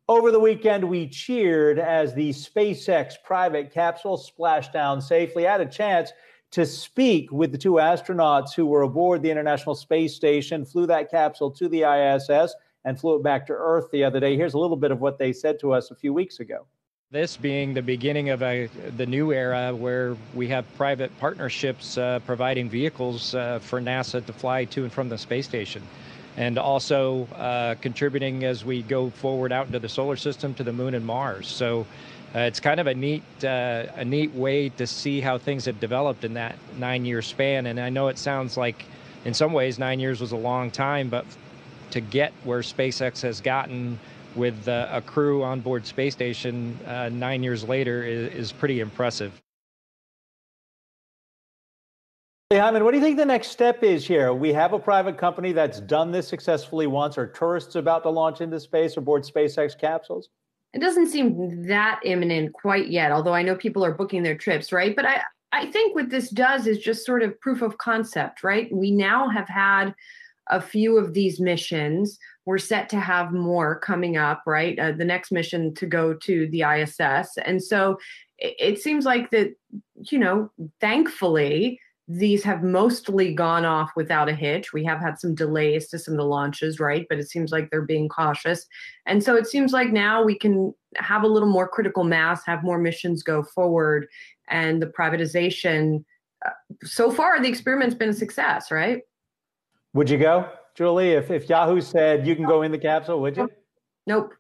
Over the weekend, we cheered as the SpaceX private capsule splashed down safely. I had a chance to speak with the two astronauts who were aboard the International Space Station, flew that capsule to the ISS, and flew it back to Earth the other day. Here's a little bit of what they said to us a few weeks ago. This being the beginning of the new era where we have private partnerships providing vehicles for NASA to fly to and from the space station, and also contributing as we go forward out into the solar system to the moon and Mars. So it's kind of a neat way to see how things have developed in that 9-year span. And I know it sounds like in some ways 9 years was a long time, but to get where SpaceX has gotten with a crew on board space station 9 years later is pretty impressive. Hey, Hyman, what do you think the next step is here? We have a private company that's done this successfully once. Are tourists about to launch into space aboard SpaceX capsules? It doesn't seem that imminent quite yet, although I know people are booking their trips, right? But I think what this does is just sort of proof of concept, right? We now have had a few of these missions. We're set to have more coming up, right? The next mission to go to the ISS. And so it seems like that, thankfully, these have mostly gone off without a hitch. We have had some delays to some of the launches, right? But it seems like they're being cautious. And so it seems like now we can have a little more critical mass, have more missions go forward. And the privatization, so far, the experiment's been a success, right? Would you go, Julie? If Yahoo said you can go in the capsule, would you? Nope.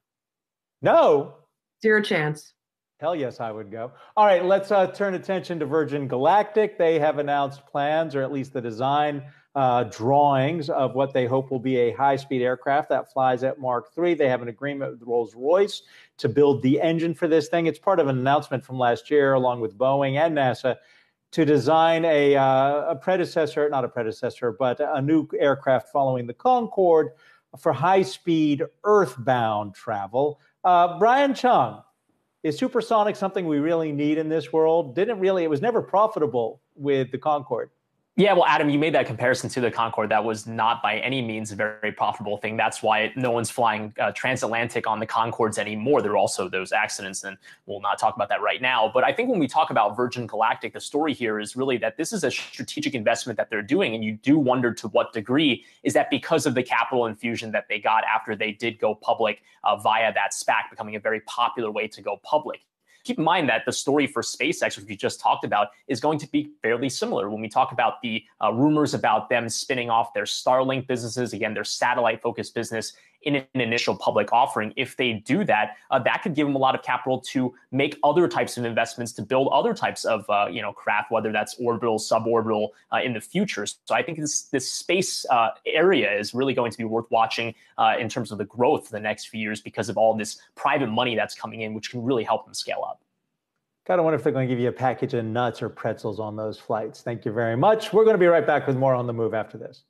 No? Zero chance. Hell yes, I would go. All right, let's turn attention to Virgin Galactic. They have announced plans, or at least the design drawings of what they hope will be a high-speed aircraft that flies at Mark III. They have an agreement with Rolls-Royce to build the engine for this thing. It's part of an announcement from last year, along with Boeing and NASA, to design a predecessor, not a predecessor, but a new aircraft following the Concorde for high-speed earthbound travel. Brian Chung, is supersonic something we really need in this world? It was never profitable with the Concorde. Yeah, well, Adam, you made that comparison to the Concorde. That was not by any means a very profitable thing. That's why no one's flying transatlantic on the Concordes anymore. There are also those accidents, and we'll not talk about that right now. But I think when we talk about Virgin Galactic, the story here is really that this is a strategic investment that they're doing. And you do wonder to what degree is that because of the capital infusion that they got after they did go public via that SPAC, becoming a very popular way to go public. Keep in mind that the story for SpaceX, which we just talked about, is going to be fairly similar. When we talk about the rumors about them spinning off their Starlink businesses, again, their satellite-focused business in an initial public offering, if they do that, that could give them a lot of capital to make other types of investments, to build other types of craft, whether that's orbital, suborbital in the future. So I think this space area is really going to be worth watching in terms of the growth for the next few years because of all this private money that's coming in, which can really help them scale up. Gotta wonder if they're going to give you a package of nuts or pretzels on those flights. Thank you very much. We're going to be right back with more on the move after this.